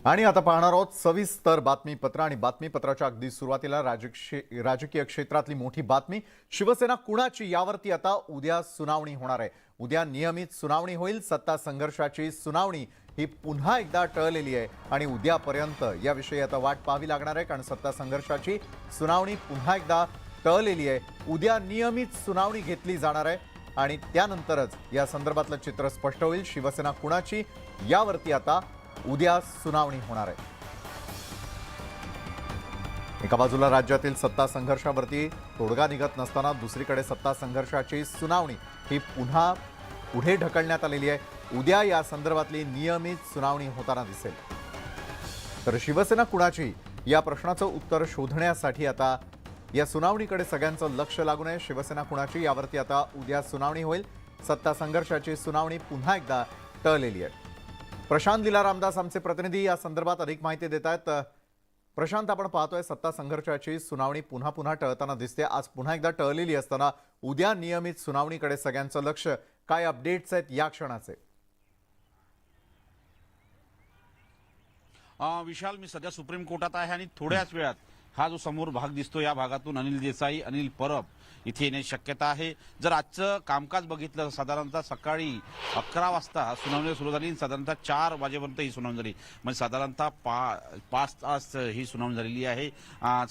आणि आता पाहणार आहोत सविस्तर बातमीपत्र आणि बातमीपत्राच्या अगदी सुरुवातीला राजकीय क्षेत्रातली मोठी बातमी शिवसेना कुणाची यावरती आता उद्या सुनावणी होणार आहे। उद्या नियमित सुनावणी होईल। सत्ता संघर्षाची सुनावणी ही पुन्हा एकदा टळलेली आहे आणि उद्यापर्यंत याविषयी आता वाट पाहावी लागणार आहे, कारण सत्ता संघर्षाची सुनावणी पुन्हा एकदा टळलेली आहे। उद्या नियमित सुनावणी घेतली जाणार आहे आणि त्यानंतरच या संदर्भातलं चित्र स्पष्ट होईल। शिवसेना कुणाची यावरती आता उद्या सुनावणी होणार आहे। एका बाजूला राज्यातील सत्ता संघर्षावरती तोडगा निघत नसताना दुसरीकडे सत्ता संघर्षाची सुनावणी ही पुन्हा पुढे ढकलण्यात आलेली आहे। उद्या या संदर्भातली नियमित सुनावणी होताना दिसेल। तर शिवसेना कुणाची या प्रश्नाचं उत्तर शोधण्यासाठी आता या सुनावणीकडे सगळ्यांचं लक्ष लागून आहे। शिवसेना कुणाची यावरती आता उद्या सुनावणी होईल। सत्ता संघर्षाची सुनावणी पुन्हा एकदा टळलेली आहे। प्रशांत लीला रामदास आमचे प्रतिनिधी या संदर्भात अधिक माहिती देत आहेत। प्रशांत, आपण पाहतोय सत्ता संघर्षाची सुनावणी पुन्हा टळताना दिसते। आज पुन्हा एकदा टळलेली असताना उद्या नियमित सुनावणीकडे सगळ्यांचं लक्ष। काय अपडेट्स आहेत या क्षणाचे? विशाल, मी सध्या सुप्रीम कोर्टात आहे आणि थोड्याच वेळात हा जो समोर भाग दिसतो या भागातून अनिल देसाई, अनिल परब इथे येण्याची शक्यता आहे। जर आजचं कामकाज बघितलं, साधारणतः सकाळी 11 वाजता सुनावणी सुरू झाली, साधारणतः 4 वाजेपर्यंत ही सुनावणी झाली, म्हणजे साधारणतः 5 तास ही सुनावणी झालेली आहे।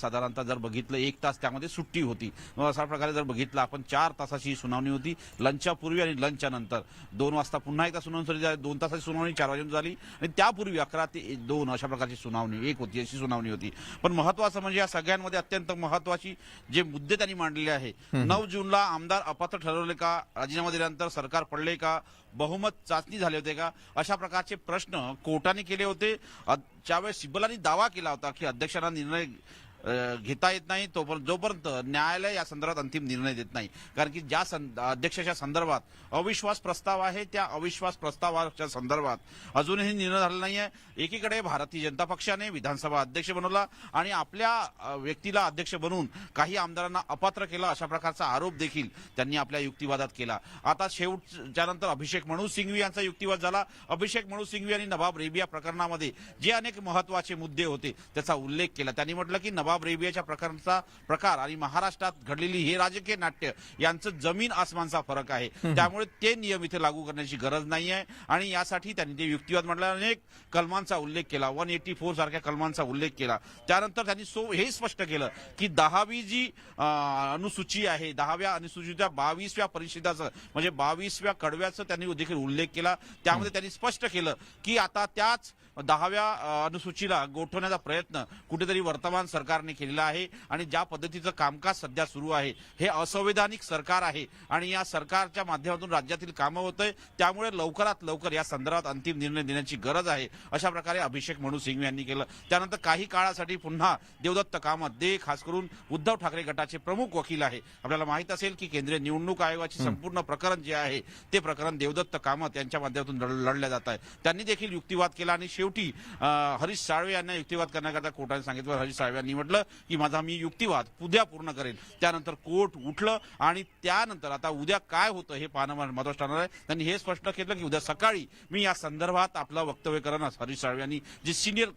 साधारणतः जर बघितलं 1 तास त्यामध्ये सुट्टी होती। अशा प्रकारे जर बघितलं आपण 4 तासाची ही सुनावणी होती। लंचच्या पूर्वी आणि लंचच्या नंतर 2 वाजता पुन्हा एकदा सुनावणी झाली। 2 तासाची सुनावणी 4 वाजेपर्यंत झाली आणि त्यापूर्वी 11 ते 2 अशा प्रकारची सुनावणी एक होती, अशी सुनावणी होती। पण महत्त्वाचं म्हणजे या सगळ्यांमध्ये अत्यंत महत्त्वाची जे मुद्दे त्यांनी मांडलेले आहे, 9 जूनला आमदार अपात्र ठरवले का, राजीनामा दिल्यानंतर सरकार पडले का, बहुमत चाचणी झाले होते का, अशा प्रकारचे प्रश्न कोर्टाने केले होते। ज्यावेळेस सिब्बलांनी दावा केला होता की अध्यक्षांना निर्णय घेता येत नाही जोपर्यंत न्यायालय या संदर्भात अंतिम निर्णय देत नाही, कारण की ज्या अध्यक्षाच्या संदर्भात अविश्वास प्रस्ताव आहे त्या अविश्वास प्रस्तावाच्या संदर्भात अजूनही निर्णय झाला नाहीये। एकीकडे भारतीय जनता पक्षाने विधानसभा अध्यक्ष बनवला आणि आपल्या व्यक्तीला अध्यक्ष बनवून काही आमदारांना अपात्र केलं, अशा प्रकारचा आरोप देखील त्यांनी आपल्या युक्तिवादात केला। आता शेवटच्या नंतर अभिषेक मनू सिंघवी यांचा युक्तिवाद झाला। अभिषेक मनू सिंघवी यांनी नवाब रेबिया प्रकरणामध्ये जे अनेक महत्त्वाचे मुद्दे होते त्याचा उल्लेख केला। त्यांनी म्हटलं की नवाब रेबियाच्या प्रकार आणि महाराष्ट्रात घडलेली हे राजकीय नाट्य यांचं जमीन आसमानचा फरक आहे, त्यामुळे ते नियम इथे लागू करण्याची गरज नाही आहे आणि यासाठी त्यांनी ते युक्तिवाद म्हटला, अनेक कलमांचा उल्लेख केला, 184 सारख्या कलमांचा उल्लेख केला। त्यानंतर त्यांनी हे स्पष्ट केलं की 10वी जी अनुसूची आहे, 10व्या अनुसूचीच्या 22व्या परिषदाचं म्हणजे 22व्या कडव्याचं त्यांनी देखील उल्लेख केला। त्यामध्ये त्यांनी स्पष्ट केलं की आता त्याच 10व्या अनुसूचीला गोठवण्याचा प्रयत्न कुठेतरी वर्तमान सरकारने केलेला आहे आणि ज्या पद्धतीचं कामकाज सध्या सुरू आहे हे असंवैधानिक सरकार आहे आणि या सरकारच्या माध्यमातून राज्यातील कामं होतंय, त्यामुळे लवकरात लवकर या संदर्भात अंतिम निर्णय देण्याची गरज आहे, अशा प्रकारे अभिषेक मनू सिंघवी यांनी केलं। त्यानंतर काही काळासाठी पुन्हा देवदत्त कामत खास करून उद्धव ठाकरे गटाचे प्रमुख वकील आहे। आपल्याला माहित असेल की केंद्रीय निवडणूक आयोगाचे संपूर्ण प्रकरण जे आहे ते प्रकरण देवदत्त कामत यांच्या माध्यमातून लढले जात आहे। त्यांनी देखील युक्तिवाद केला आणि शेवटी हरीश साळवे यांना युक्तिवाद करण्याकरता कोर्टाने सांगितलं। हरीश साळवे यांनी म्हटलं की माझा मी युक्तिवाद उद्या पूर्ण करेल। त्यानंतर कोर्ट उठलं आणि त्यानंतर आता उद्या काय होतं हे पाहणं महत्त्वाचं ठरणार आहे। त्यांनी हे स्पष्ट केलं की उद्या सकाळी मी या संदर्भात आपलं वक्तव्य करणार। हरीश साळवे यांनी जे सिनियर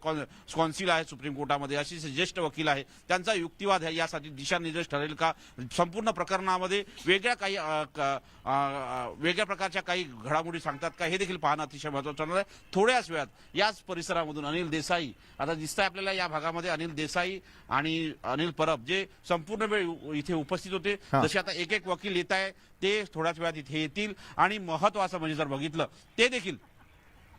कौन्सिल आहे सुप्रीम कोर्टामध्ये, अशी ज्येष्ठ वकील आहे, त्यांचा युक्तिवाद आहे यासाठी दिशानिर्देश ठरेल का, संपूर्ण प्रकरणामध्ये वेगळ्या प्रकारच्या काही घडामोडी सांगतात का, हे देखील पाहणं अतिशय महत्त्वाचं ठरणार आहे। थोड्याच वेळात याच परिसरामधून अनिल देसाई, आता दिसतंय आपल्याला या भागामध्ये अनिल देसाई आणि अनिल परब जे संपूर्ण वेळ इथे उपस्थित होते, जसे आता एक एक वकील येत आहे ते थोड्याच वेळात इथे येतील आणि महत्त्वाचं म्हणजे जर बघितलं ते देखील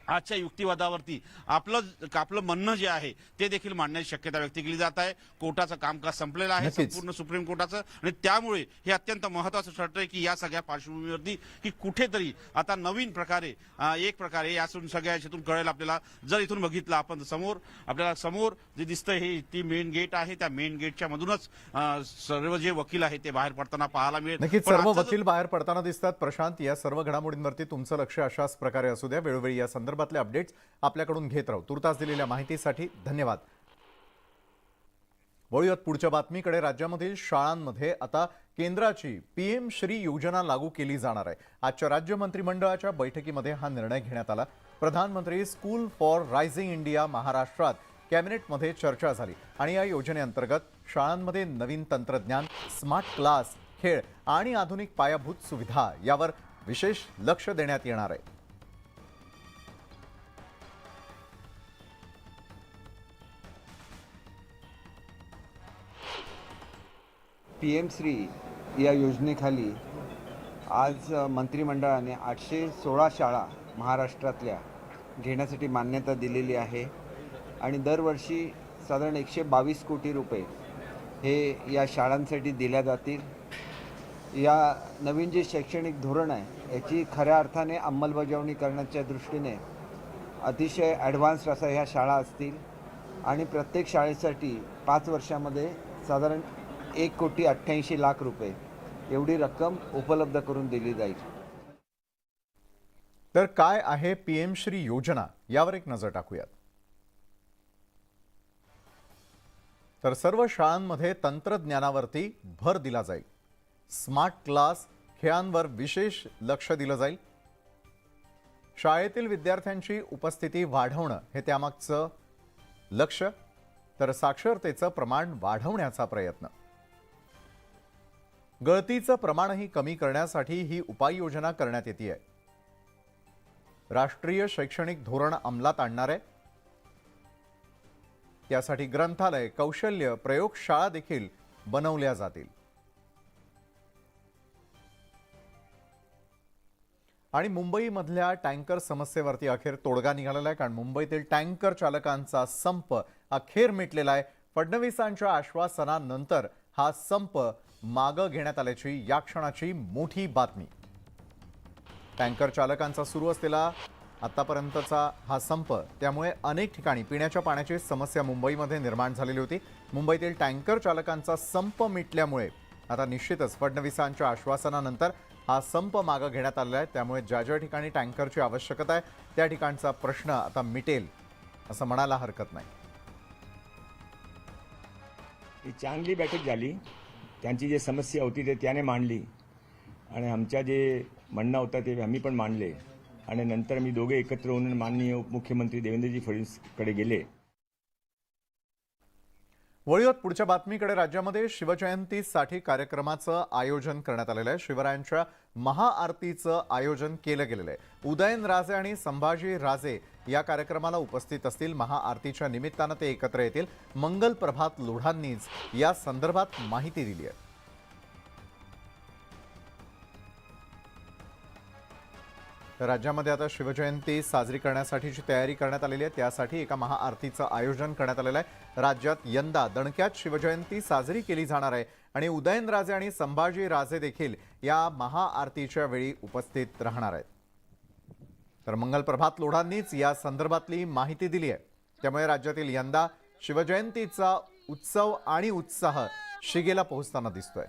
आजच्या युक्तिवादावरती आपलं म्हणणं जे आहे ते देखील मांडण्याची शक्यता व्यक्त केली जात आहे। कोर्टाचं कामकाज संपलेलं आहे संपूर्ण सुप्रीम कोर्टाचं आणि त्यामुळे हे अत्यंत महत्त्वाचं ठरतंय की या सगळ्या पार्श्वभूमीवरती की कुठेतरी आता नवीन प्रकारे एक प्रकारे यातून सगळ्या याच्यातून कळेल आपल्याला। जर इथून बघितलं आपण आपल्याला समोर जे दिसतंय हे ती मेन गेट आहे, त्या मेन गेटच्या मधूनच सर्व जे वकील आहेत ते बाहेर पडताना पाहायला मिळेल। नक्कीच सर्व वकील बाहेर पडताना दिसतात। प्रशांत, या सर्व घडामोडींवरती तुमचं लक्ष अशाच प्रकारे असू द्या। वेळोवेळी या संदर्भातले अपडेट्स आपल्याकडून घेत राहू। तुर्तास दिलेल्या माहितीसाठी धन्यवाद। वळूयात पुढच्या बातमीकडे। राज्यामधील शाळांमध्ये आता केंद्राची पीएम श्री योजना लागू केली जाणार आहे। आजच्या राज्य मंत्रिमंडळाच्या बैठकीमध्ये हा निर्णय घेण्यात आला। प्रधानमंत्री स्कूल फॉर रायझिंग इंडिया महाराष्ट्रात कॅबिनेटमध्ये चर्चा झाली आणि या योजनेअंतर्गत शाळांमध्ये नवीन तंत्रज्ञान, स्मार्ट क्लास, खेळ आणि आधुनिक पायाभूत सुविधा यावर विशेष लक्ष देण्यात येणार आहे. PM श्री या योजनेखाली आज मंत्रिमंडळाने 816 शाळा महाराष्ट्रातल्या घेण्यासाठी मान्यता दिलेली आहे आणि दरवर्षी साधारण 122 कोटी रुपये हे या शाळांसाठी दिल्या जातील. या नवीन जे शैक्षणिक धोरण आहे याची खऱ्या अर्थाने अंमलबजावणी करण्याच्या दृष्टीने अतिशय ॲडव्हान्स्ड अशा ह्या शाळा असतील आणि प्रत्येक शाळेसाठी 5 वर्षामध्ये साधारण 1,88,00,000 रुपये एवढी रक्कम उपलब्ध करून दिली जाईल. तर काय आहे PM श्री योजना यावर एक नजर टाकूयात. तर सर्व शाळांमध्ये तंत्रज्ञानावरती भर दिला जाईल. स्मार्ट क्लास, खेळांवर विशेष लक्ष दिलं जाईल. शाळेतील विद्यार्थ्यांची उपस्थिती वाढवणं हे त्यामागचं लक्ष. तर साक्षरतेचं प्रमाण वाढवण्याचा प्रयत्न. गळतीचं प्रमाणही कमी करण्यासाठी ही उपाययोजना करण्यात येते. राष्ट्रीय शैक्षणिक धोरण अंमलात आणणार आहे. त्यासाठी ग्रंथालय, कौशल्य प्रयोगशाळा देखील बनवल्या जातील. आणि मुंबईमधल्या टँकर समस्येवरती अखेर तोडगा निघालेला आहे, कारण मुंबईतील टँकर चालकांचा संप अखेर मिटलेला आहे. फडणवीसांच्या आश्वासनानंतर हा संप मागे घेण्यात आल्याची या क्षणाची मोठी बातमी. टँकर चालकांचा सुरू असलेला आतापर्यंतचा हा संप, त्यामुळे अनेक ठिकाणी पिण्याच्या पाण्याची समस्या मुंबईमध्ये निर्माण झालेली होती. मुंबईतील टँकर चालकांचा संप मिटल्यामुळे आता निश्चितच फडणवीसांच्या आश्वासनानंतर हा संप मागे घेण्यात आलेला आहे. त्यामुळे ज्या ज्या ठिकाणी टँकरची आवश्यकता आहे त्या ठिकाणचा प्रश्न आता मिटेल असं म्हणायला हरकत नाही. ही चांगली बैठक झाली. त्यांची जी समस्या होती ते त्याने मांडली आणि आमच्या जे म्हणणं होतं ते आम्ही पण मांडले आणि नंतर आम्ही दोघे एकत्र होऊन माननीय उपमुख्यमंत्री देवेंद्रजी फडणवीसकडे गेले. वळूयात पुढच्या बातमीकडे. राज्यामध्ये शिवजयंतीसाठी कार्यक्रमाचं आयोजन करण्यात आलेलं आहे. शिवरायांच्या महाआरतीचं आयोजन केलं गेलेलं आहे. उदयनराजे आणि संभाजी राजे या कार्यक्रमाला उपस्थित असतील. महाआरतीच्या निमित्तानं ते एकत्र येतील. मंगल प्रभात लोढांनीच या संदर्भात माहिती दिली आहे. राज्यामध्ये आता शिवजयंती साजरी करण्यासाठीची तयारी करण्यात आलेली आहे. त्यासाठी एका महाआरतीचं आयोजन करण्यात आलेलं आहे. राज्यात यंदा दणक्यात शिवजयंती साजरी केली जाणार आहे आणि उदयनराजे आणि संभाजी राजे देखील या महाआरतीच्या वेळी उपस्थित राहणार आहेत. तर मंगल प्रभात लोढांनीच या संदर्भातली माहिती दिली आहे. त्यामुळे राज्यातील यंदा शिवजयंतीचा उत्सव आणि उत्साह शिगेला पोहोचताना दिसतोय.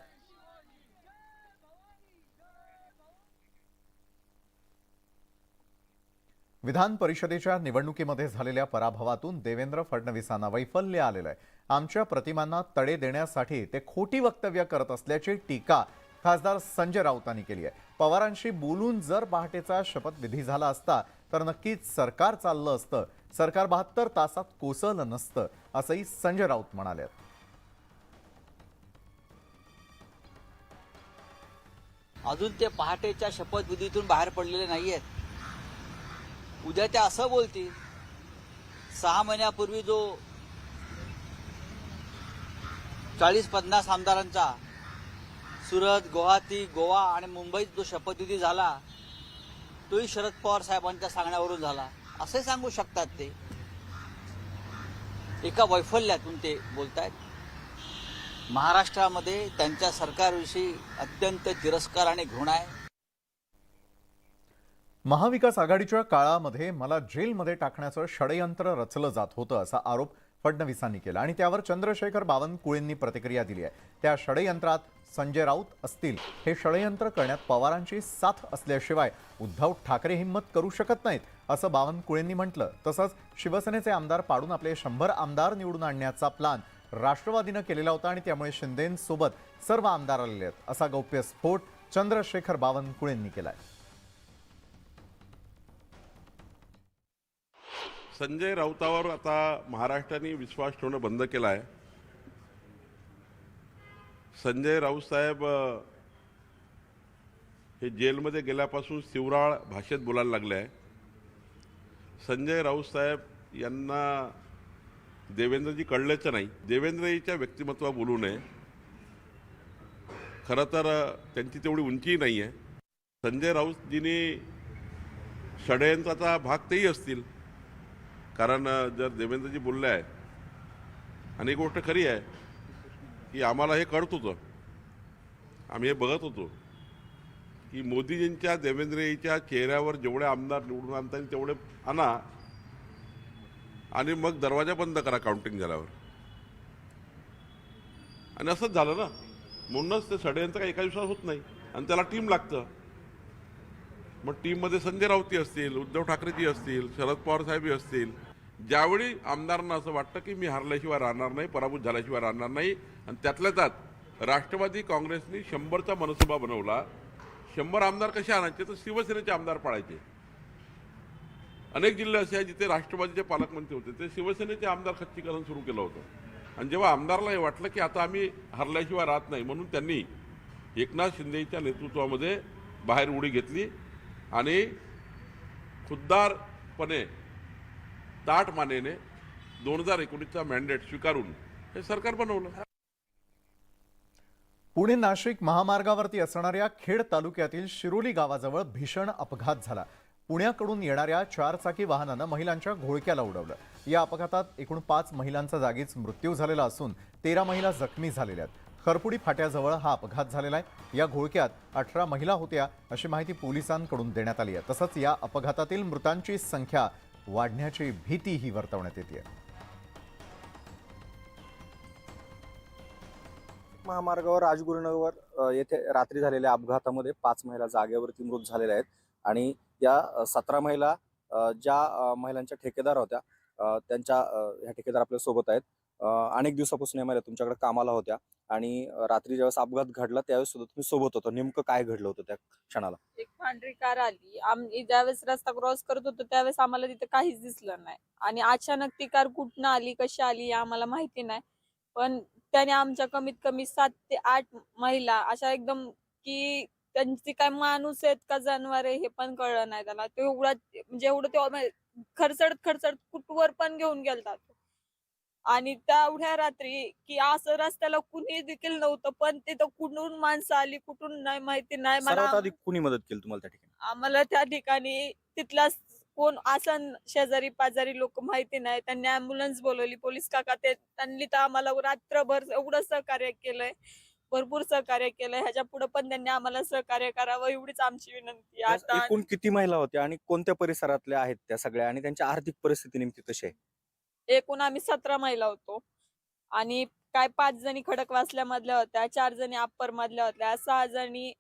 विधान परिषदेच्या निवडणुकीमध्ये झालेल्या पराभवातून देवेंद्र फडणवीसांना वैफल्य आलेलं आहे. आमच्या प्रतिमांना तडे देण्यासाठी ते खोटी वक्तव्य करत असल्याची टीका खासदार संजय राऊतांनी केली आहे. पवारांशी बोलून जर पहाटेचा शपथविधी झाला असता तर नक्कीच सरकार चाललं असतं. सरकार 72 तासात कोसळलं नसतं असंही संजय राऊत म्हणाले. अजून ते पहाटेच्या शपथविधीतून बाहेर पडलेले नाहीयेत. उद्या ते असं बोलतील, 6 महिन्यापूर्वी जो 40-50 आमदारांचा सुरत, गुवाहाटी, गोवा आणि मुंबईत जो शपथविधी झाला तोही शरद पवार साहेबांच्या सांगण्यावरून झाला असे सांगू शकतात. ते एका वैफल्यातून ते बोलतायत. महाराष्ट्रामध्ये त्यांच्या सरकारविषयी अत्यंत तिरस्कार आणि घृणा आहे. महाविकास आघाडीच्या काळामध्ये मला जेलमध्ये टाकण्याचं षडयंत्र रचलं जात होतं असा आरोप फडणवीसांनी केला आणि त्यावर चंद्रशेखर बावनकुळेंनी प्रतिक्रिया दिली आहे. त्या षडयंत्रात संजय राऊत असतील. हे षडयंत्र करण्यात पवारांची साथ असल्याशिवाय उद्धव ठाकरे हिंमत करू शकत नाहीत असं बावनकुळेंनी म्हटलं. तसंच शिवसेनेचे आमदार पाडून आपले 100 आमदार निवडून आणण्याचा प्लान राष्ट्रवादीनं केलेला होता आणि त्यामुळे शिंदेंसोबत सर्व आमदार आलेले आहेत असा गौप्यस्फोट चंद्रशेखर बावनकुळेंनी केलाय. संजय राऊतावर आता महाराष्ट्राने विश्वास ठेवणं बंद केला आहे. संजय राऊत साहेब हे जेलमध्ये गेल्यापासून शिवराळ भाषेत बोलायला लागले आहे. संजय राऊत साहेब यांना देवेंद्रजी कळल्याचं नाही. देवेंद्रजीच्या व्यक्तिमत्वावर बोलू नये. खरं तर त्यांची तेवढी उंचीही नाही आहे. संजय राऊतजींनी षडयंत्राचा भाग तेही असतील. कारण जर देवेंद्रजी बोलले आहे आणि एक गोष्ट खरी आहे की आम्हाला हे कळत होतं, आम्ही हे बघत होतो की मोदीजींच्या देवेंद्रजीच्या चेहऱ्यावर जेवढे आमदार निवडून आणता येईल तेवढे आणा आणि मग दरवाजा बंद करा काउंटिंग झाल्यावर. आणि असंच झालं ना. म्हणूनच ते षडयंत्र काही एका दिवसात होत नाही आणि त्याला टीम लागतं. मग टीममध्ये संजय राऊती असतील, उद्धव ठाकरेजी असतील, शरद पवार साहेबही असतील. ज्यावेळी आमदारांना असं वाटतं की मी हरल्याशिवाय राहणार नाही, पराभूत झाल्याशिवाय राहणार नाही, आणि त्यातल्या त्यात राष्ट्रवादी काँग्रेसनी 100चा मनसुबा बनवला. 100 आमदार कसे आणायचे तर शिवसेनेचे आमदार पाळायचे. अनेक जिल्हे असे आहेत जिथे राष्ट्रवादीचे पालकमंत्री होते, ते शिवसेनेचे आमदार खच्चीकरण सुरू केलं होतं. आणि जेव्हा आमदारला हे वाटलं की आता आम्ही हरल्याशिवाय राहत नाही, म्हणून त्यांनी एकनाथ शिंदेच्या नेतृत्वामध्ये बाहेर उडी घेतली आणि खुद्दारपणे ताठ मानेने 2019चा मॅन्डेट स्वीकारून हे सरकार बनवलं. पुणे नाशिक महामार्गावरती असणाऱ्या खेड तालुक्यातील शिरोली गावाजवळ भीषण अपघात झाला. पुण्याकडून येणाऱ्या 4 चाकी वाहनानं महिलांच्या घोळक्याला उडवलं. या अपघातात एकूण 5 महिलांचा जागीच मृत्यू झालेला असून 13 महिला जखमी झालेल्या आहेत. खरपुडी फाट्याजवळ हा अपघात झालेला आहे. या घोळक्यात 18 महिला होत्या अशी माहिती पोलिसांकडून देण्यात आली आहे. तसंच या अपघातातील मृतांची संख्या वाढण्याची भीतीही वर्तवण्यात येते. महामार्गावर राजगुरुनगर येथे रात्री झालेल्या अपघातामध्ये 5 महिला जागेवरती मृत झालेल्या आहेत आणि या 17 महिला ज्या महिलांच्या ठेकेदार होत्या त्यांच्या ह्या ठेकेदार आपल्या सोबत आहेत. अनेक दिवसापासून या महिला तुमच्याकडे कामाला होत्या आणि रात्री ज्यावेळेस अपघात घडला त्यावेळेस सुद्धा तुम्ही सोबत होतो. नेमकं काय घडलं होतं त्या क्षणाला? एक पांढरी कार आली. आम्ही ज्यावेळेस रस्ता क्रॉस करत होतो त्यावेळेस आम्हाला तिथे काहीच दिसलं नाही आणि अचानक ती कार कुठनं आली, कशी आली आम्हाला माहिती नाही. पण त्याने आमच्या कमीत कमी 7 ते 8 महिला अशा एकदम की त्यांची काय माणूस आहेत का जनावर आहे हे पण कळलं नाही त्याला. ते एवढा म्हणजे एवढं ते खरचडत कुठवर पण घेऊन गेलतात आणि तेवढ्या रात्री की असं रस्त्याला कुणी देखील नव्हतं, पण तिथं कुठून माणसं आली कुठून नाही माहिती नाही. सर्वात आधी कुणी मदत केली तुम्हाला त्या ठिकाणी? आम्हाला त्या ठिकाणी तिथला कोण असं शेजारी पाजारी लोक माहिती नाही. त्यांनी अँब्युलन्स बोलवली, पोलीस काका त्यांनी तर आम्हाला रात्रभर एवढं सहकार्य केलंय, भरपूर सहकार्य केलंय. ह्याच्या पुढे पण त्यांनी आम्हाला सहकार्य करावं एवढीच आमची विनंती. आता एकूण किती महिला होत्या आणि कोणत्या परिसरातल्या आहेत त्या सगळ्या आणि त्यांची आर्थिक परिस्थिती नेमकी कशी आहे? एकूण आम्ही 17 महिला होतो आणि काय 5 जणी खडकवासल्या मधल्या होत्या, 4 जणी अप्पर मधल्या होत्या, 6 जणी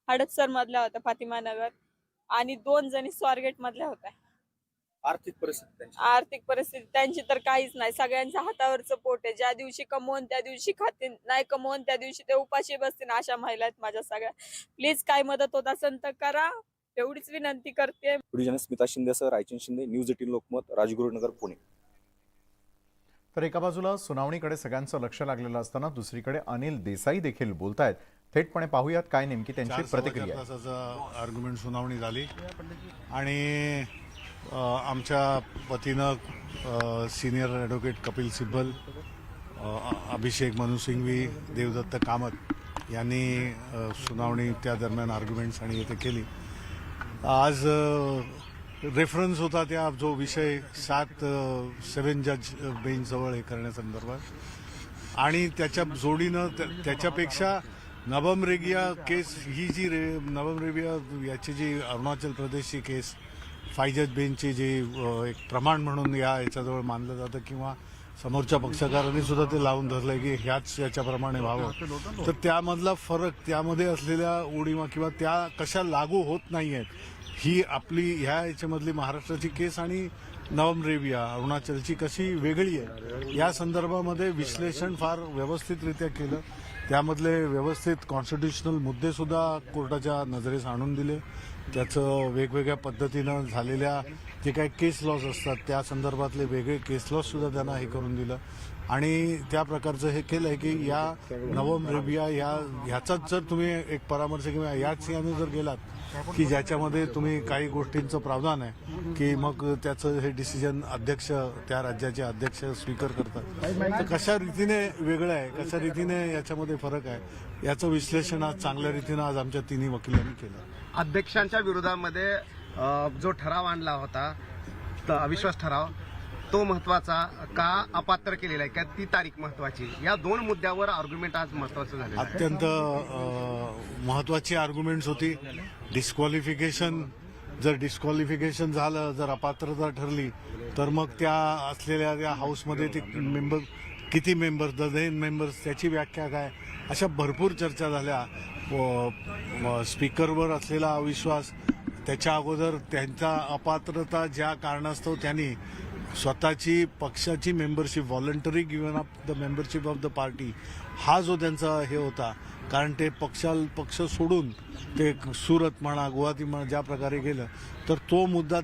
हडपसर मधल्या होत्या फातिमा नगर आणि 2 जणी स्वारगेट मधल्या होत्या. आर्थिक परिस्थिती त्यांची तर काहीच नाही. सगळ्यांच्या हातावरचं पोट आहे. ज्या दिवशी कमवून त्या दिवशी खातील, नाही कमवून त्या दिवशी ते उपाशी बसतील अशा महिला आहेत माझ्या सगळ्या. प्लीज काय मदत होत असेल तर करा एवढीच विनंती करते. स्मिता शिंदेसह रायचंद शिंदे, न्यूज 18 लोकमत, राजगुरुनगर, पुणे. तर एका बाजूला सुनावणीकडे सगळ्यांचं लक्ष लागलेलं असताना दुसरीकडे अनिल देसाई देखील बोलतायत. थेटपणे पाहूयात काय नेमकी त्यांची प्रतिक्रिया आहे. 4 तासाचा आर्ग्युमेंट सुनावणी झाली आणि आमच्या वतीनं सिनियर ॲडव्होकेट कपिल सिब्बल, अभिषेक मनु सिंघवी, देवदत्त कामत यांनी सुनावणी त्या दरम्यान आर्ग्युमेंट्स आणि येथे केली. आज रेफरन्स होता त्या जो विषय 7 जज बेंचजवळ हे करण्यासंदर्भात आणि त्याच्या जोडीनं त्याच्यापेक्षा नवम रेगिया केस ही जी नवम रेगिया याची जी अरुणाचल प्रदेशची केस 5 जज बेंचची जी एक प्रमाण म्हणून याच्याजवळ मानलं जातं किंवा समोरच्या पक्षकारांनी सुद्धा ते लावून धरलंय की ह्याच याच्याप्रमाणे व्हावं, तर त्यामधला फरक, त्यामध्ये असलेल्या उणिवा किंवा त्या कशा लागू होत नाही आहेत ही आपली ह्या याच्यामधली महाराष्ट्राची केस आणि नवम रेविया अरुणाचलची कशी वेगळी आहे या संदर्भामध्ये विश्लेषण फार व्यवस्थितरित्या केलं. त्यामधले व्यवस्थित कॉन्स्टिट्युशनल मुद्देसुद्धा कोर्टाच्या नजरेस आणून दिले. त्याचं वेगवेगळ्या पद्धतीनं झालेल्या जे काही केस लॉज असतात त्या संदर्भातले वेगळे केस लॉजसुद्धा त्यांना हे करून दिलं आणि त्या प्रकारचं हे केलं आहे की या नवम रेबिया ह्याचाच जर तुम्ही एक परामर्श किंवा याच याने जर गेलात की ज्याच्यामध्ये तुम्ही काही गोष्टींचं प्रावधान आहे की मग त्याचं हे डिसिजन अध्यक्ष त्या राज्याचे अध्यक्ष स्वीकार करतात, तर कशा रीतीने वेगळं आहे, कशा रीतीने याच्यामध्ये फरक आहे याचं विश्लेषण आज चांगल्या रीतीनं आज आमच्या तिन्ही वकिलांनी केलं. अध्यक्षांच्या विरोधामध्ये जो ठराव आणला होता अविश्वास ठराव तो महत्वाचा का अपात्र केलेला आहे का ती तारीख महत्वाची, या दोन मुद्द्यावर आर्ग्युमेंट आज महत्वाचं झालं. अत्यंत महत्वाची आर्ग्युमेंट्स होती. जर डिस्क्वालिफिकेशन झालं, जर अपात्रता ठरली तर मग त्या असलेल्या त्या हाऊसमध्ये ते किती मेंबर्स 10 मेंबर्स त्याची व्याख्या काय, अशा भरपूर चर्चा झाल्या. स्पीकरवर असलेला अविश्वास, त्याच्या अगोदर त्यांचा अपात्रता ज्या कारणास्तव त्यांनी स्वतःची पक्षाची membership voluntary given up the membership of the party, हा जो त्यांचा हे होता, कारण ते पक्ष सोडून ते सुरत म्हणा गुवाहाटी म्हणा ज्या प्रकारे गेलं, तर तो मुद्दा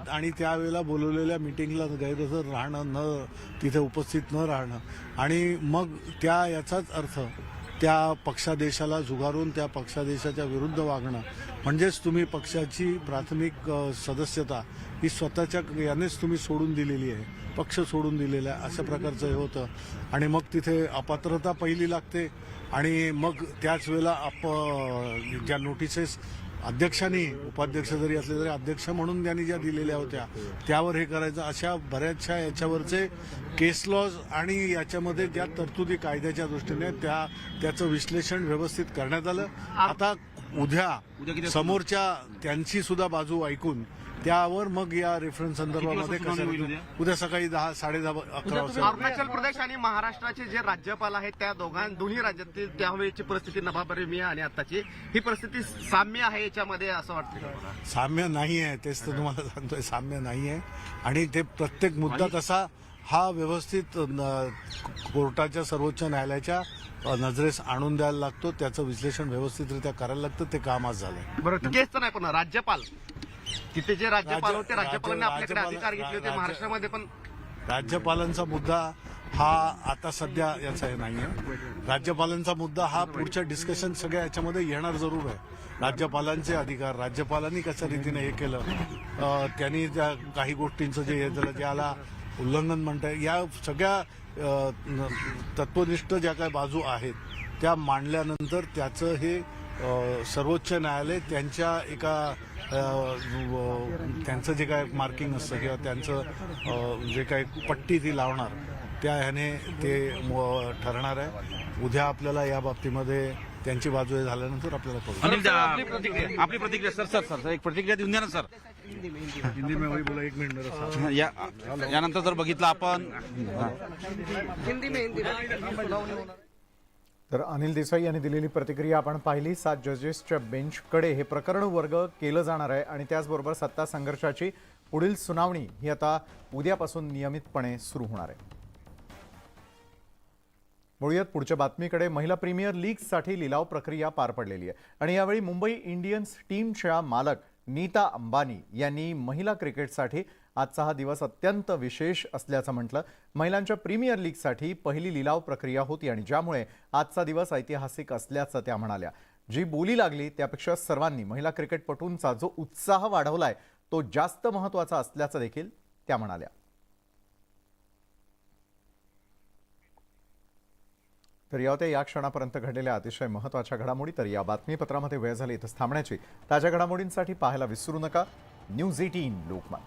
आणि त्यावेळेला बोलवलेल्या मिटिंगला गैरहजर राहणं, तिथे उपस्थित न राहणं आणि मग याचाच अर्थ त्या पक्षादेशाला झुगारून त्या पक्षादेशाच्या विरुद्ध वागणं, म्हणजेच तुम्ही पक्षाची प्राथमिक सदस्यता ही स्वतःच्या यानेच तुम्ही सोडून दिलेली आहे, पक्ष सोडून दिलेला आहे, अशा प्रकारचं हे होतं. आणि मग तिथे अपात्रता पहिली लागते आणि मग त्याच वेळेला ज्या नोटिसेस अध्यक्षांनी, उपाध्यक्ष जरी असले तरी अध्यक्ष म्हणून त्यांनी ज्या दिलेल्या होत्या त्यावर हे करायचं, अशा बऱ्याचशा याच्यावरचे केस लॉज आणि याच्यामध्ये ज्या तरतुदी कायद्याच्या दृष्टीने त्याचं विश्लेषण व्यवस्थित करण्यात आलं. आता उद्या समोरच्या त्यांची सुद्धा बाजू ऐकून त्यावर मग या रेफरन्स संदर्भामध्ये उद्या सकाळी 10, 10:30, 11 वाजता. अरुणाचल प्रदेश आणि महाराष्ट्राचे जे राज्यपाल आहेत त्या दोन्ही राज्यातील त्यावेळेची परिस्थिती नभापरिमीय आणि आताची ही परिस्थिती साम्य आहे याच्यामध्ये असं वाटतं? साम्य नाही आहे, तेच तर तुम्हाला सांगतोय, साम्य नाही आहे. आणि ते प्रत्येक मुद्दा तसा हा व्यवस्थित कोर्टाच्या सर्वोच्च न्यायालयाच्या नजरेस आणून द्यायला लागतो, त्याचं विश्लेषण व्यवस्थितरित्या करायला लागतं. ते काम आज झालंय. बरं, केसचं नाही पण राज्यपाल तिथे जे राज्यपाल होते, राज्यपालांनी आपल्याकडे अधिकार घेतले होते महाराष्ट्रामध्ये, पण राज्यपालांचा मुद्दा हा आता सध्या याचा हे नाहीये. राज्यपालांचा मुद्दा हा पुढच्या डिस्कशन सगळ्या याच्यामध्ये येणार जरूर आहे. राज्यपालांचे अधिकार, राज्यपालांनी कशा रीतीने हे केलं, त्यांनी त्या काही गोष्टींचं जे हे झालं ज्याला उल्लंघन म्हणताय, या सगळ्या तत्वनिष्ठ ज्या काही बाजू आहेत त्या मांडल्यानंतर त्याचं हे सर्वोच्च न्यायालय त्यांचं जे काय मार्किंग असतं किंवा त्यांचं जे काही पट्टी ती लावणार त्या ह्याने ते ठरणार आहे. उद्या आपल्याला या बाबतीमध्ये त्यांची बाजू हे झाल्यानंतर आपल्याला कळू. आपली प्रतिक्रिया सर एक प्रतिक्रिया देऊन द्या ना सर. हिंदी में वही बोला, 1 मिनिट मेरा. यानंतर जर बघितलं आपण तर अनिल देसाई यांनी दिलेली प्रतिक्रिया आपण पाहिली. 7 जजेसच्या बेंचकडे हे प्रकरण वर्ग केलं जाणार आहे आणि त्याचबरोबर सत्ता संघर्षाची पुढील सुनावणी ही आता उद्यापासून नियमितपणे सुरू होणार आहे. वळूयात पुढच्या बातमीकडे. महिला प्रीमियर लीगसाठी लिलाव प्रक्रिया पार पडलेली आहे आणि यावेळी मुंबई इंडियन्स टीमच्या मालक नीता अंबानी यांनी महिला क्रिकेटसाठी आजचा हा दिवस अत्यंत विशेष असल्याचं म्हटलं. महिलांच्या प्रीमियर लीगसाठी पहिली लिलाव प्रक्रिया होती आणि ज्यामुळे आजचा दिवस ऐतिहासिक असल्याचं त्या म्हणाल्या. जी बोली लागली त्यापेक्षा सर्वांनी महिला क्रिकेटपटूंचा जो उत्साह वाढवलाय तो जास्त महत्त्वाचा असल्याचं देखील त्या म्हणाल्या. तर या होत्या या क्षणापर्यंत घडलेल्या अतिशय महत्त्वाच्या घडामोडी. तर या बातमीपत्रामध्ये वेळ झाली इथं थांबण्याची. ताज्या घडामोडींसाठी पाहायला विसरू नका न्यूज 18 लोकमत.